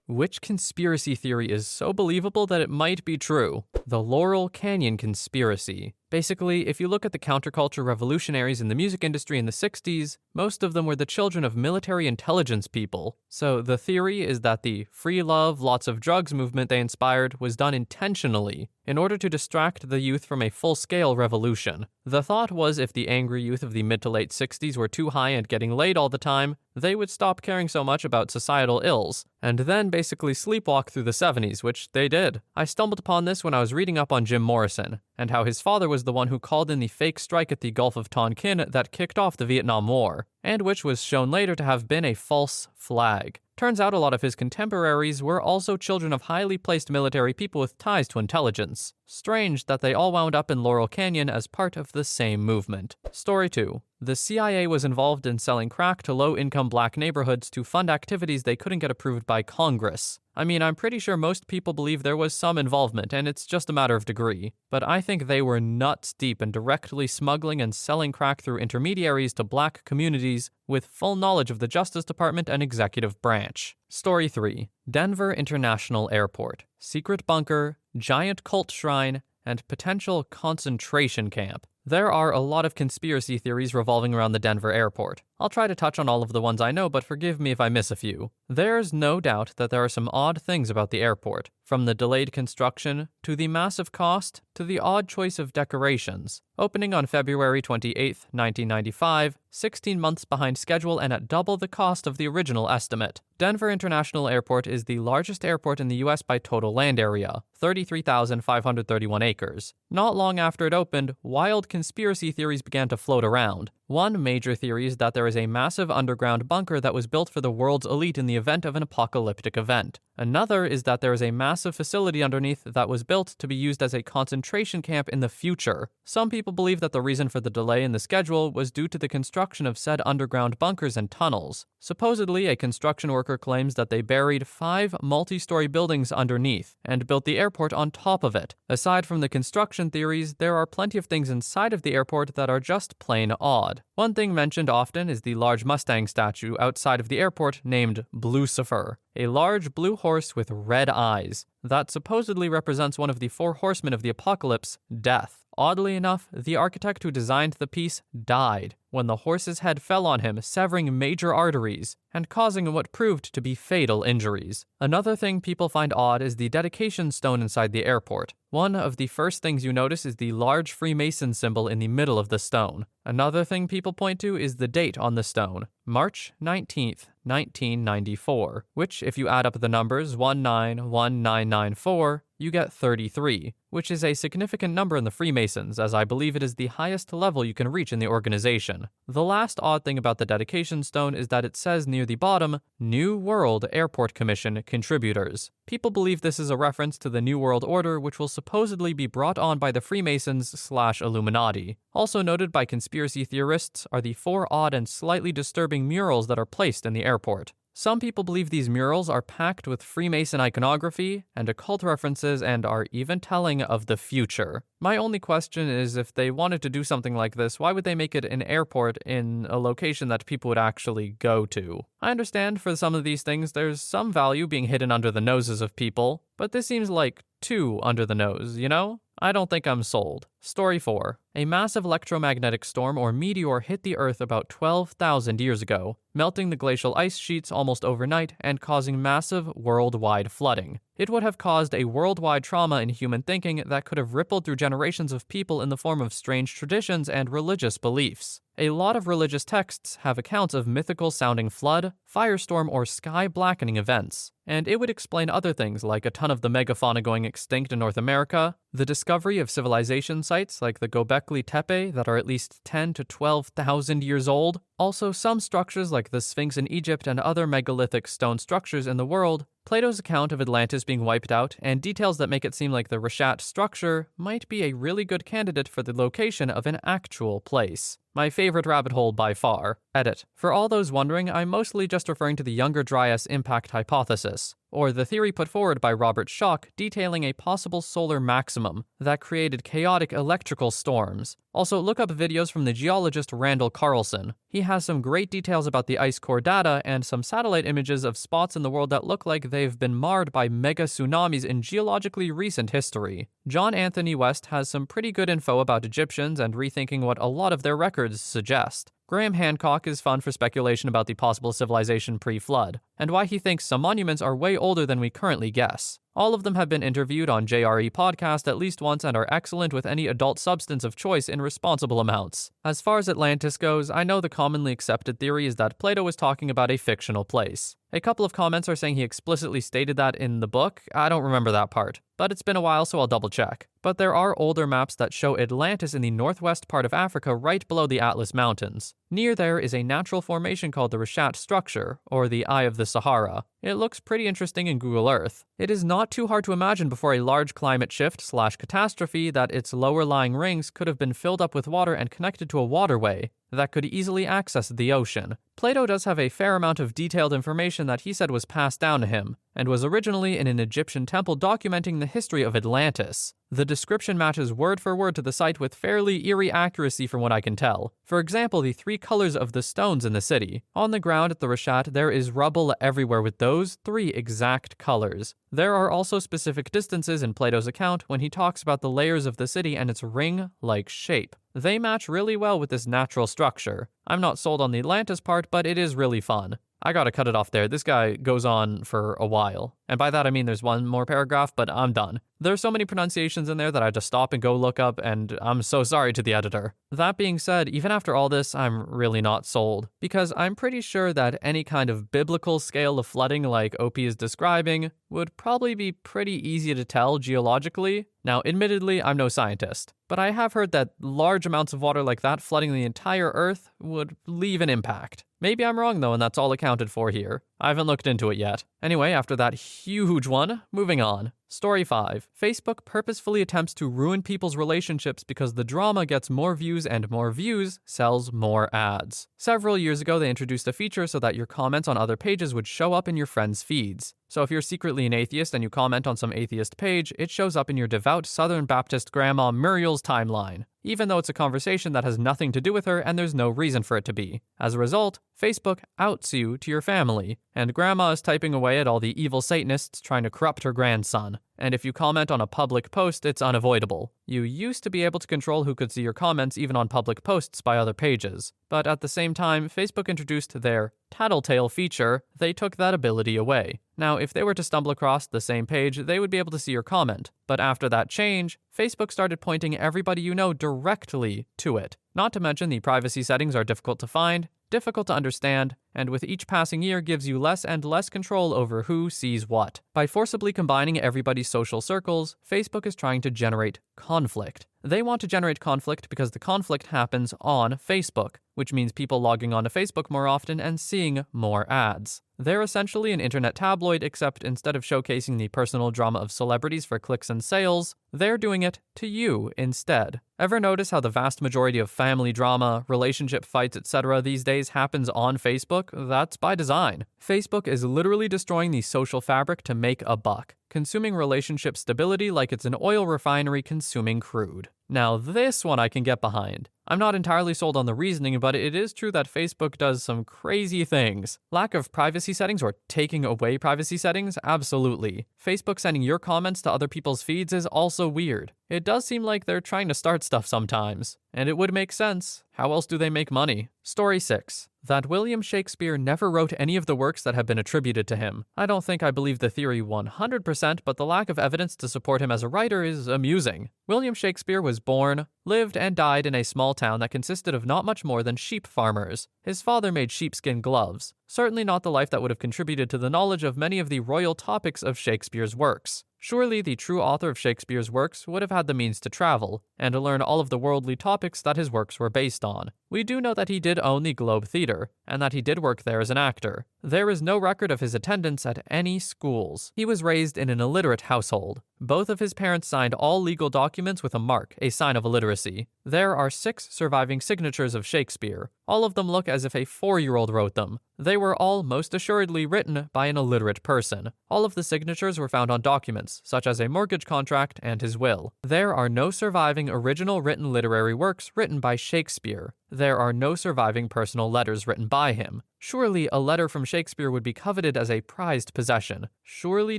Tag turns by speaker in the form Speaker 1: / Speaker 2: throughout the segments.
Speaker 1: Which conspiracy theory is so believable that it might be true? The Laurel Canyon conspiracy. Basically, if you look at the counterculture revolutionaries in the music industry in the 60s, most of them were the children of military intelligence people. So the theory is that the free love, lots of drugs movement they inspired was done intentionally in order to distract the youth from a full-scale revolution. The thought was if the angry youth of the mid to late 60s were too high and getting laid all the time, they would stop caring so much about societal ills, and then basically sleepwalk through the 70s, which they did. I stumbled upon this when I was reading up on Jim Morrison, and how his father was the one who called in the fake strike at the Gulf of Tonkin that kicked off the Vietnam War, and which was shown later to have been a false flag. Turns out a lot of his contemporaries were also children of highly placed military people with ties to intelligence. Strange that they all wound up in Laurel Canyon as part of the same movement. Story 2. The CIA was involved in selling crack to low-income black neighborhoods to fund activities they couldn't get approved by Congress. I mean, I'm pretty sure most people believe there was some involvement, and it's just a matter of degree. But I think they were nuts deep in directly smuggling and selling crack through intermediaries to black communities with full knowledge of the Justice Department and executive branch. Story 3. Denver International Airport. Secret bunker, giant cult shrine, and potential concentration camp. There are a lot of conspiracy theories revolving around the Denver airport. I'll try to touch on all of the ones I know, but forgive me if I miss a few. There's no doubt that there are some odd things about the airport, from the delayed construction, to the massive cost, to the odd choice of decorations. Opening on February 28, 1995, 16 months behind schedule and at double the cost of the original estimate. Denver International Airport is the largest airport in the U.S. by total land area, 33,531 acres. Not long after it opened, wild conspiracy theories began to float around. One major theory is that there is a massive underground bunker that was built for the world's elite in the event of an apocalyptic event. Another is that there is a massive facility underneath that was built to be used as a concentration camp in the future. Some people believe that the reason for the delay in the schedule was due to the construction of said underground bunkers and tunnels. Supposedly, a construction worker claims that they buried 5 multi-story buildings underneath and built the airport on top of it. Aside from the construction theories, there are plenty of things inside of the airport that are just plain odd. One thing mentioned often is the large Mustang statue outside of the airport named Blucifer, a large blue horse with red eyes that supposedly represents one of the 4 horsemen of the apocalypse, death. Oddly enough, the architect who designed the piece died when the horse's head fell on him, severing major arteries and causing what proved to be fatal injuries. Another thing people find odd is the dedication stone inside the airport. One of the first things you notice is the large Freemason symbol in the middle of the stone. Another thing people point to is the date on the stone, March 19th, 1994, which, if you add up the numbers 191994, you get 33, which is a significant number in the Freemasons, as I believe it is the highest level you can reach in the organization. The last odd thing about the dedication stone is that it says near the bottom, New World Airport Commission Contributors. People believe this is a reference to the New World Order, which will supposedly be brought on by the Freemasons/Illuminati. Also noted by conspiracy theorists are the 4 odd and slightly disturbing murals that are placed in the airport. Some people believe these murals are packed with Freemason iconography and occult references and are even telling of the future. My only question is, if they wanted to do something like this, why would they make it an airport in a location that people would actually go to? I understand for some of these things there's some value being hidden under the noses of people, but this seems like too under the nose, you know? I don't think I'm sold. Story 4. A massive electromagnetic storm or meteor hit the Earth about 12,000 years ago, melting the glacial ice sheets almost overnight and causing massive worldwide flooding. It would have caused a worldwide trauma in human thinking that could have rippled through generations of people in the form of strange traditions and religious beliefs. A lot of religious texts have accounts of mythical-sounding flood, firestorm, or sky-blackening events, and it would explain other things like a ton of the megafauna going extinct in North America, the discovery of civilization sites like the Göbekli Tepe that are at least 10 to 12,000 years old, also some structures like the Sphinx in Egypt and other megalithic stone structures in the world, Plato's account of Atlantis being wiped out, and details that make it seem like the Reshat structure might be a really good candidate for the location of an actual place. My favorite rabbit hole by far. Edit. For all those wondering, I'm mostly just referring to the Younger Dryas impact hypothesis, or the theory put forward by Robert Schoch detailing a possible solar maximum that created chaotic electrical storms. Also, look up videos from the geologist Randall Carlson. He has some great details about the ice core data and some satellite images of spots in the world that look like they've been marred by mega tsunamis in geologically recent history. John Anthony West has some pretty good info about Egyptians and rethinking what a lot of their records suggest. Graham Hancock is fun for speculation about the possible civilization pre-flood, and why he thinks some monuments are way older than we currently guess. All of them have been interviewed on JRE Podcast at least once and are excellent with any adult substance of choice in responsible amounts. As far as Atlantis goes, I know the commonly accepted theory is that Plato was talking about a fictional place. A couple of comments are saying he explicitly stated that in the book. I don't remember that part, but it's been a while, so I'll double check. But there are older maps that show Atlantis in the northwest part of Africa right below the Atlas Mountains. Near there is a natural formation called the Rishat Structure, or the Eye of the Sahara. It looks pretty interesting in Google Earth. It is not too hard to imagine before a large climate shift/catastrophe that its lower-lying rings could have been filled up with water and connected to a waterway that could easily access the ocean. Plato does have a fair amount of detailed information that he said was passed down to him, and was originally in an Egyptian temple documenting the history of Atlantis. The description matches word for word to the site with fairly eerie accuracy from what I can tell. For example, the 3 colors of the stones in the city. On the ground at the Rishat, there is rubble everywhere with those 3 exact colors. There are also specific distances in Plato's account when he talks about the layers of the city and its ring-like shape. They match really well with this natural structure. I'm not sold on the Atlantis part, but it is really fun. I gotta cut it off there. This guy goes on for a while. And by that I mean there's one more paragraph, but I'm done. There's so many pronunciations in there that I had to stop and go look up, and I'm so sorry to the editor. That being said, even after all this, I'm really not sold, because I'm pretty sure that any kind of biblical scale of flooding like OP is describing would probably be pretty easy to tell geologically. Now, admittedly, I'm no scientist, but I have heard that large amounts of water like that flooding the entire Earth would leave an impact. Maybe I'm wrong though, and that's all accounted for here. I haven't looked into it yet. Anyway, after that huge one, moving on. Story 5. Facebook purposefully attempts to ruin people's relationships because the drama gets more views and more views sells more ads. Several years ago, they introduced a feature so that your comments on other pages would show up in your friends' feeds. So if you're secretly an atheist and you comment on some atheist page, it shows up in your devout Southern Baptist grandma Muriel's timeline, even though it's a conversation that has nothing to do with her and there's no reason for it to be. As a result, Facebook outs you to your family, and grandma is typing away at all the evil Satanists trying to corrupt her grandson. And if you comment on a public post, it's unavoidable. You used to be able to control who could see your comments even on public posts by other pages. But at the same time, Facebook introduced their tattletale feature. They took that ability away. Now, if they were to stumble across the same page, they would be able to see your comment. But after that change, Facebook started pointing everybody you know directly to it. Not to mention the privacy settings are difficult to find, difficult to understand, and with each passing year gives you less and less control over who sees what. By forcibly combining everybody's social circles, Facebook is trying to generate conflict. They want to generate conflict because the conflict happens on Facebook, which means people logging onto Facebook more often and seeing more ads. They're essentially an internet tabloid, except instead of showcasing the personal drama of celebrities for clicks and sales, they're doing it to you instead. Ever notice how the vast majority of family drama, relationship fights, etc. these days happens on Facebook? That's by design. Facebook is literally destroying the social fabric to make a buck, consuming relationship stability like it's an oil refinery consuming crude. Now this one I can get behind. I'm not entirely sold on the reasoning, but it is true that Facebook does some crazy things. Lack of privacy settings or taking away privacy settings? Absolutely. Facebook sending your comments to other people's feeds is also weird. It does seem like they're trying to start stuff sometimes. And it would make sense. How else do they make money? Story 6. That William Shakespeare never wrote any of the works that have been attributed to him. I don't think I believe the theory 100%, but the lack of evidence to support him as a writer is amusing. William Shakespeare was born, lived, and died in a small town that consisted of not much more than sheep farmers. His father made sheepskin gloves. Certainly not the life that would have contributed to the knowledge of many of the royal topics of Shakespeare's works. Surely the true author of Shakespeare's works would have had the means to travel, and to learn all of the worldly topics that his works were based on. We do know that he did own the Globe Theatre, and that he did work there as an actor. There is no record of his attendance at any schools. He was raised in an illiterate household. Both of his parents signed all legal documents with a mark, a sign of illiteracy. There are 6 surviving signatures of Shakespeare. All of them look as if a 4-year-old wrote them. They were all most assuredly written by an illiterate person. All of the signatures were found on documents, such as a mortgage contract and his will. There are no surviving original written literary works written by Shakespeare. There are no surviving personal letters written by him. Surely a letter from Shakespeare would be coveted as a prized possession, surely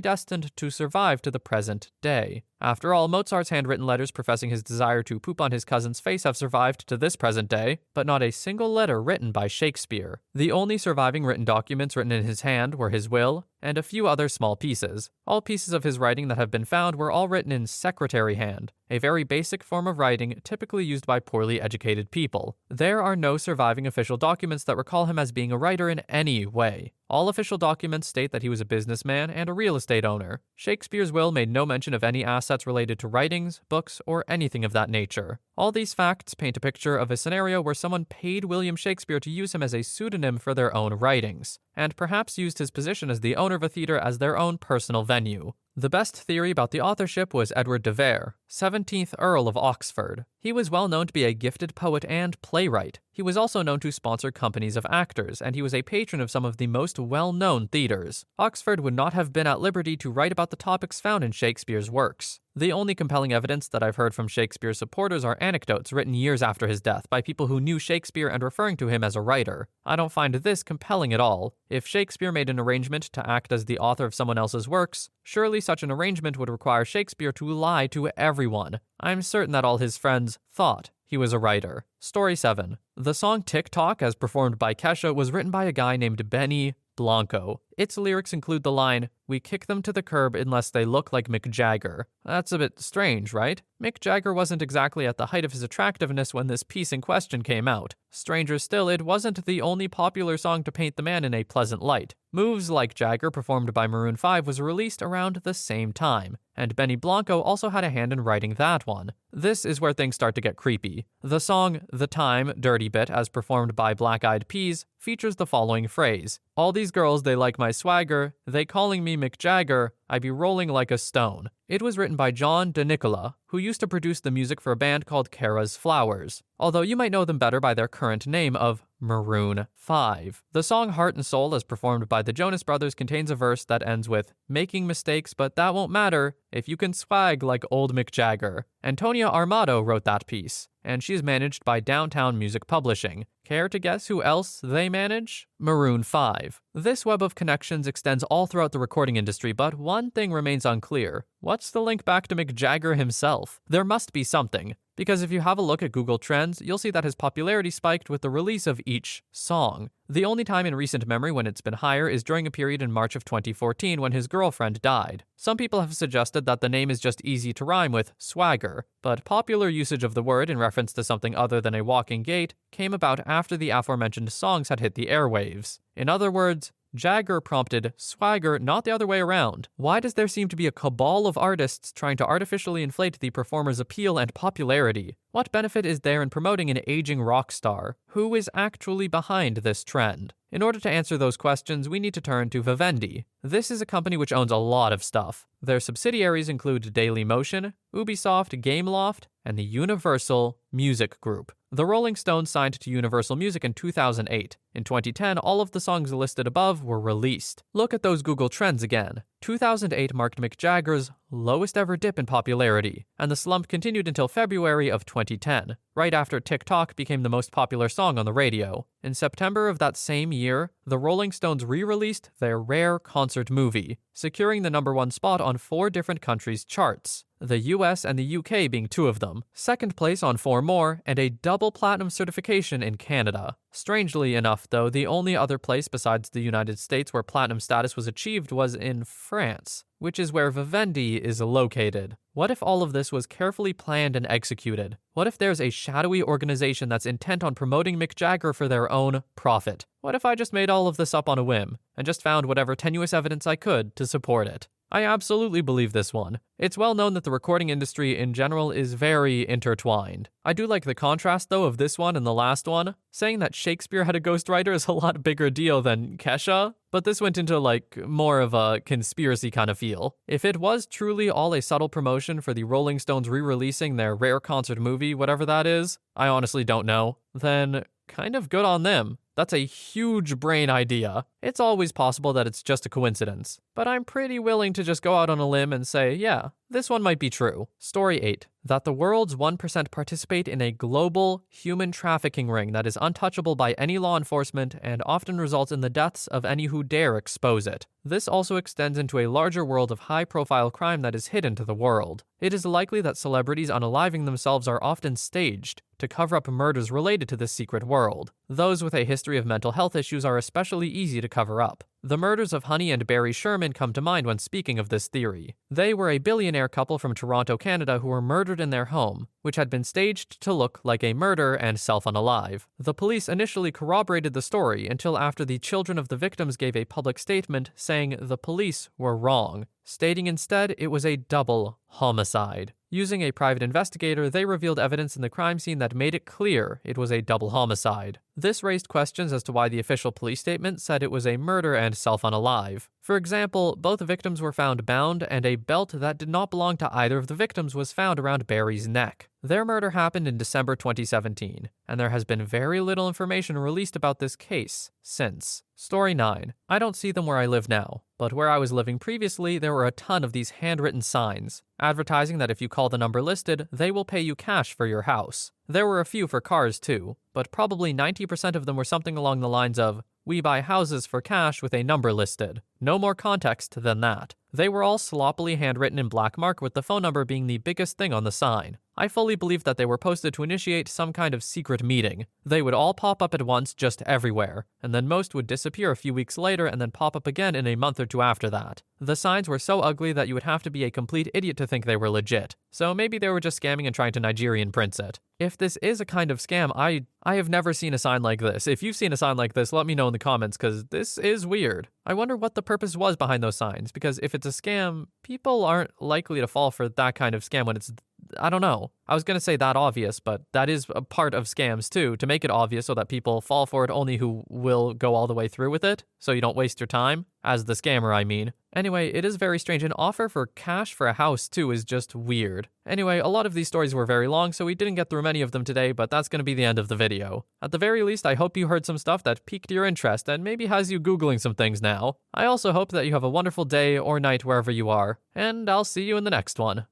Speaker 1: destined to survive to the present day. After all, Mozart's handwritten letters professing his desire to poop on his cousin's face have survived to this present day, but not a single letter written by Shakespeare. The only surviving written documents written in his hand were his will and a few other small pieces. All pieces of his writing that have been found were all written in secretary hand, a very basic form of writing typically used by poorly educated people. There are no surviving official documents that recall him as being a writer in any way. All official documents state that he was a businessman and a real estate owner. Shakespeare's will made no mention of any assets related to writings, books, or anything of that nature. All these facts paint a picture of a scenario where someone paid William Shakespeare to use him as a pseudonym for their own writings, and perhaps used his position as the owner of a theatre as their own personal venue. The best theory about the authorship was Edward de Vere, 17th Earl of Oxford. He was well known to be a gifted poet and playwright. He was also known to sponsor companies of actors, and he was a patron of some of the most well-known theatres. Oxford would not have been at liberty to write about the topics found in Shakespeare's works. The only compelling evidence that I've heard from Shakespeare's supporters are anecdotes written years after his death by people who knew Shakespeare and referring to him as a writer. I don't find this compelling at all. If Shakespeare made an arrangement to act as the author of someone else's works, surely such an arrangement would require Shakespeare to lie to everyone. I'm certain that all his friends thought he was a writer. Story 7. The song Tick-Tock, as performed by Kesha, was written by a guy named Benny Blanco. Its lyrics include the line, "We kick them to the curb unless they look like Mick Jagger." That's a bit strange, right? Mick Jagger wasn't exactly at the height of his attractiveness when this piece in question came out. Stranger still, it wasn't the only popular song to paint the man in a pleasant light. Moves Like Jagger, performed by Maroon 5, was released around the same time, and Benny Blanco also had a hand in writing that one. This is where things start to get creepy. The song The Time, Dirty Bit, as performed by Black Eyed Peas, features the following phrase, "All these girls, they like my swagger, they calling me Mick Jagger, I be rolling like a stone." It was written by John DeNicola, who used to produce the music for a band called Kara's Flowers, although you might know them better by their current name of Maroon 5. The song Heart and Soul, as performed by the Jonas Brothers, contains a verse that ends with, "Making mistakes, but that won't matter if you can swag like old Mick Jagger." Antonia Armato wrote that piece, and she's managed by Downtown Music Publishing. Care to guess who else they manage? Maroon 5. This web of connections extends all throughout the recording industry, but one thing remains unclear. What's the link back to Mick Jagger himself? There must be something, because if you have a look at Google Trends, you'll see that his popularity spiked with the release of each song. The only time in recent memory when it's been higher is during a period in March of 2014 when his girlfriend died. Some people have suggested that the name is just easy to rhyme with swagger, but popular usage of the word in reference to something other than a walking gait came about after the aforementioned songs had hit the airwaves. In other words, Jagger prompted swagger, not the other way around. Why does there seem to be a cabal of artists trying to artificially inflate the performer's appeal and popularity? What benefit is there in promoting an aging rock star? Who is actually behind this trend? In order to answer those questions, we need to turn to Vivendi. This is a company which owns a lot of stuff. Their subsidiaries include Dailymotion, Ubisoft, Gameloft, and the Universal Music Group. The Rolling Stones signed to Universal Music in 2008. In 2010, all of the songs listed above were released. Look at those Google Trends again. 2008 marked Mick Jagger's lowest ever dip in popularity, and the slump continued until February of 2010, right after Tick-Tock became the most popular song on the radio. In September of that same year, the Rolling Stones re-released their Rare concert movie, securing the #1 spot on 4 different countries' charts, the US and the UK being 2 of them, second place on 4 more, and a double platinum certification in Canada. Strangely enough, though, the only other place besides the United States where platinum status was achieved was in France, which is where Vivendi is located. What if all of this was carefully planned and executed? What if there's a shadowy organization that's intent on promoting Mick Jagger for their own profit? What if I just made all of this up on a whim, and just found whatever tenuous evidence I could to support it? I absolutely believe this one. It's well known that the recording industry in general is very intertwined. I do like the contrast, though, of this one and the last one. Saying that Shakespeare had a ghostwriter is a lot bigger deal than Kesha, but this went into, more of a conspiracy kind of feel. If it was truly all a subtle promotion for the Rolling Stones re-releasing their rare concert movie, whatever that is, I honestly don't know, then kind of good on them. That's a huge brain idea. It's always possible that it's just a coincidence, but I'm pretty willing to just go out on a limb and say, yeah, this one might be true. Story 8. That the world's 1% participate in a global human trafficking ring that is untouchable by any law enforcement and often results in the deaths of any who dare expose it. This also extends into a larger world of high-profile crime that is hidden to the world. It is likely that celebrities unaliving themselves are often staged to cover up murders related to this secret world. Those with a history of mental health issues are especially easy to cover up. The murders of Honey and Barry Sherman come to mind when speaking of this theory. They were a billionaire couple from Toronto, Canada who were murdered in their home, which had been staged to look like a murder and self-unalive. The police initially corroborated the story until after the children of the victims gave a public statement saying the police were wrong, stating instead it was a double homicide. Using a private investigator, they revealed evidence in the crime scene that made it clear it was a double homicide. This raised questions as to why the official police statement said it was a murder and self-unalive. For example, both victims were found bound, and a belt that did not belong to either of the victims was found around Barry's neck. Their murder happened in December 2017, and there has been very little information released about this case since. Story 9. I don't see them where I live now, but where I was living previously, there were a ton of these handwritten signs, advertising that if you call the number listed, they will pay you cash for your house. There were a few for cars too, but probably 90% of them were something along the lines of, "We buy houses for cash with a number listed." No more context than that. They were all sloppily handwritten in black mark with the phone number being the biggest thing on the sign. I fully believe that they were posted to initiate some kind of secret meeting. They would all pop up at once just everywhere, and then most would disappear a few weeks later and then pop up again in a month or two after that. The signs were so ugly that you would have to be a complete idiot to think they were legit, so maybe they were just scamming and trying to Nigerian prince it. If this is a kind of scam, I have never seen a sign like this. If you've seen a sign like this, let me know in the comments, because this is weird. I wonder what the purpose was behind those signs, because if it's a scam, people aren't likely to fall for that kind of scam when it's, I don't know. I was going to say that obvious, but that is a part of scams too, to make it obvious so that people fall for it only who will go all the way through with it, so you don't waste your time. As the scammer, I mean. Anyway, it is very strange. An offer for cash for a house too is just weird. Anyway, a lot of these stories were very long, so we didn't get through many of them today, but that's going to be the end of the video. At the very least, I hope you heard some stuff that piqued your interest and maybe has you Googling some things now. I also hope that you have a wonderful day or night wherever you are, and I'll see you in the next one.